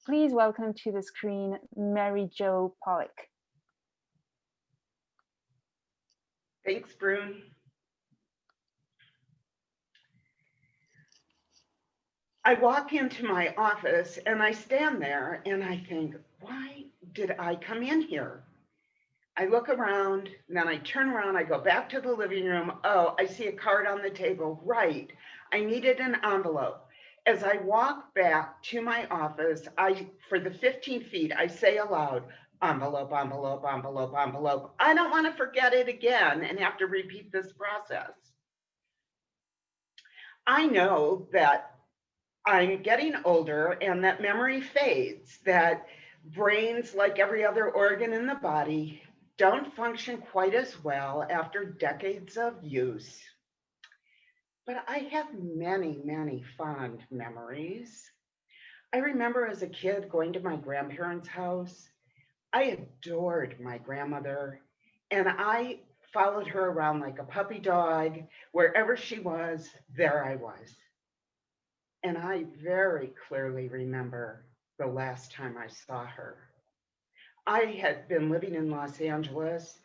Please welcome to the screen, Mary Jo Pollack. Thanks, Brune. I walk into my office and I stand there and I think, why did I come in here? I look around, and then I turn around, I go back to the living room. Oh, I see a card on the table. Right, I needed an envelope. As I walk back to my office, for the 15 feet, I say aloud, envelope, envelope, envelope, envelope. I don't want to forget it again and have to repeat this process. I know that I'm getting older and that memory fades, that brains, like every other organ in the body, don't function quite as well after decades of use. But I have many, many fond memories. I remember as a kid going to my grandparents' house. I adored my grandmother, and I followed her around like a puppy dog. Wherever she was, there I was. And I very clearly remember the last time I saw her. I had been living in Los Angeles,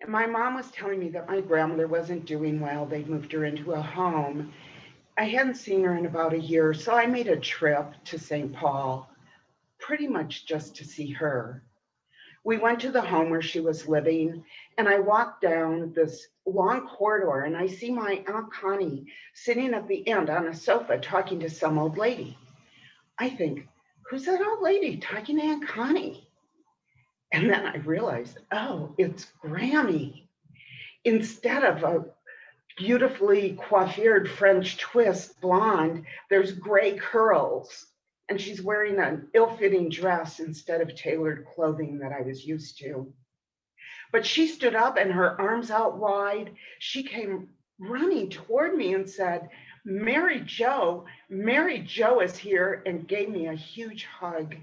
and my mom was telling me that my grandmother wasn't doing well. They'd moved her into a home. I hadn't seen her in about a year, so I made a trip to St. Paul, pretty much just to see her. We went to the home where she was living, and I walked down this long corridor, and I see my Aunt Connie sitting at the end on a sofa talking to some old lady. I think, who's that old lady talking to Aunt Connie? And then I realized, oh, it's Grammy. Instead of a beautifully coiffured French twist blonde, there's gray curls. And she's wearing an ill-fitting dress instead of tailored clothing that I was used to. But she stood up and her arms out wide. She came running toward me and said, Mary Jo is here, and gave me a huge hug.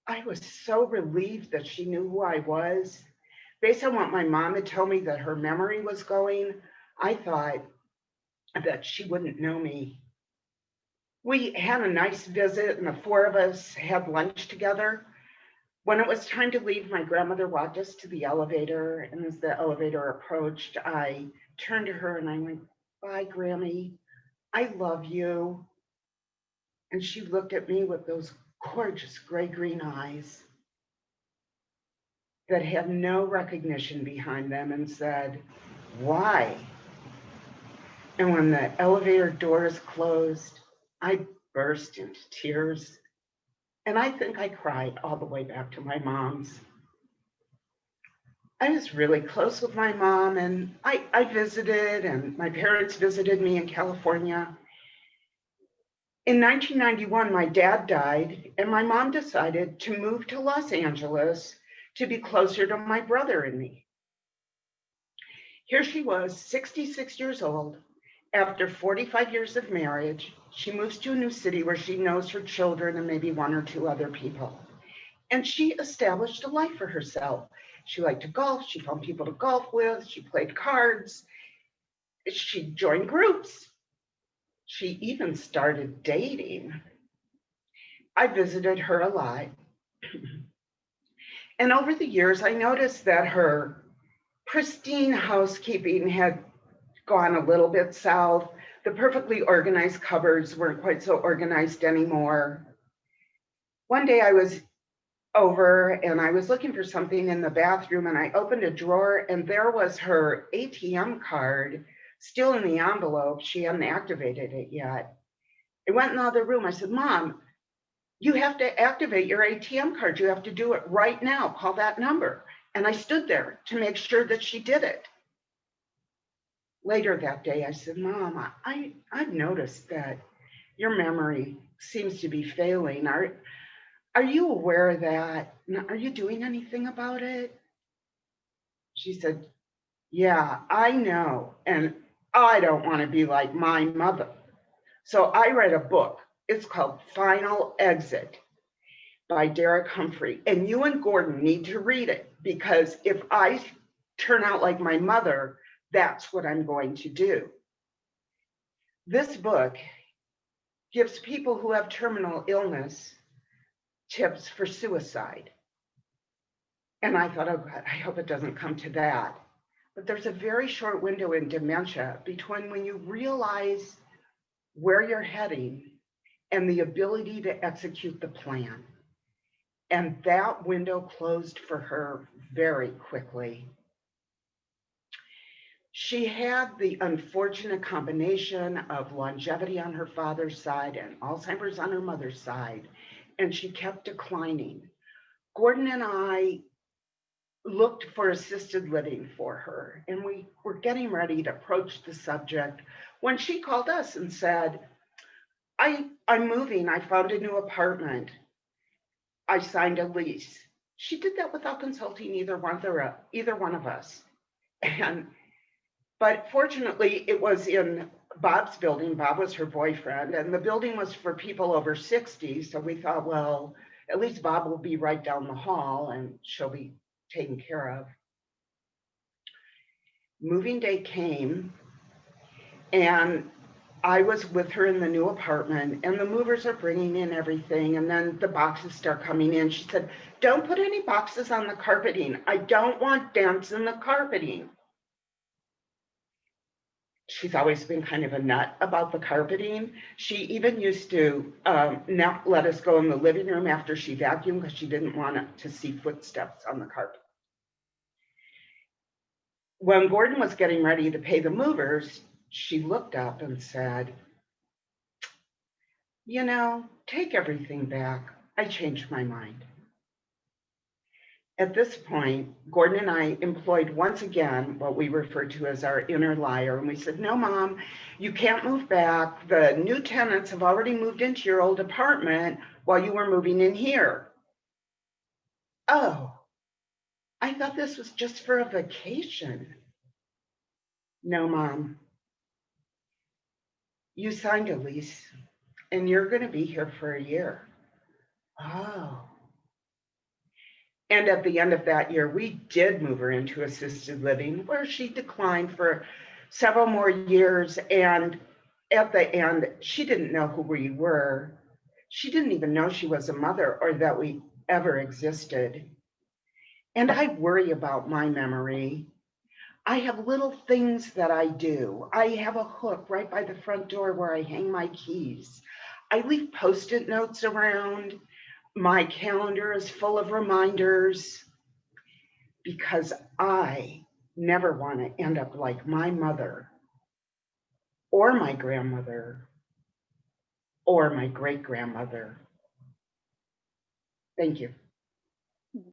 I was so relieved that she knew who I was. Based on what my mom had told me that her memory was going, I thought that she wouldn't know me. We had a nice visit, and the four of us had lunch together. When it was time to leave, my grandmother walked us to the elevator, and as the elevator approached, I turned to her and I went, bye, Grammy, I love you. And she looked at me with those gorgeous gray-green eyes that had no recognition behind them and said, why? And when the elevator doors closed, I burst into tears. And I think I cried all the way back to my mom's. I was really close with my mom, and I visited, and my parents visited me in California. In 1991, my dad died, and my mom decided to move to Los Angeles to be closer to my brother and me. Here she was, 66 years old. After 45 years of marriage, she moves to a new city where she knows her children and maybe one or two other people. And she established a life for herself. She liked to golf. She found people to golf with. She played cards. She joined groups. She even started dating. I visited her a lot. And over the years, I noticed that her pristine housekeeping had gone a little bit south. The perfectly organized cupboards weren't quite so organized anymore. One day I was over and I was looking for something in the bathroom, and I opened a drawer, and there was her ATM card still in the envelope. She hadn't activated it yet. I went in the other room. I said, Mom, you have to activate your ATM card. You have to do it right now. Call that number. And I stood there to make sure that she did it. Later that day, I said, Mom, I've noticed that your memory seems to be failing. Are you aware of that? Are you doing anything about it? She said, yeah, I know. And I don't want to be like my mother. So I read a book. It's called Final Exit by Derek Humphrey. And you and Gordon need to read it, because if I turn out like my mother, that's what I'm going to do. This book gives people who have terminal illness tips for suicide. And I thought, oh God, I hope it doesn't come to that. But there's a very short window in dementia between when you realize where you're heading and the ability to execute the plan. And that window closed for her very quickly. She had the unfortunate combination of longevity on her father's side and Alzheimer's on her mother's side, and she kept declining. Gordon and I looked for assisted living for her, and we were getting ready to approach the subject when she called us and said, I'm moving. I found a new apartment. I signed a lease. She did that without consulting either one of us. But fortunately, it was in Bob's building. Bob was her boyfriend, and the building was for people over 60. So we thought, well, at least Bob will be right down the hall and she'll be taken care of. Moving day came, and I was with her in the new apartment, and the movers are bringing in everything, and then the boxes start coming in. She said, don't put any boxes on the carpeting. I don't want dents in the carpeting. She's always been kind of a nut about the carpeting. She even used to not let us go in the living room after she vacuumed because she didn't want to see footsteps on the carpet. When Gordon was getting ready to pay the movers, she looked up and said, you know, take everything back. I changed my mind. At this point, Gordon and I employed once again what we refer to as our inner liar. And we said, no, Mom, you can't move back. The new tenants have already moved into your old apartment while you were moving in here. Oh, I thought this was just for a vacation. No, Mom. You signed a lease and you're going to be here for a year. Oh. And at the end of that year, we did move her into assisted living, where she declined for several more years. And at the end, she didn't know who we were. She didn't even know she was a mother or that we ever existed. And I worry about my memory. I have little things that I do. I have a hook right by the front door where I hang my keys. I leave Post-it notes around. My calendar is full of reminders because I never want to end up like my mother or my grandmother or my great-grandmother. Thank you.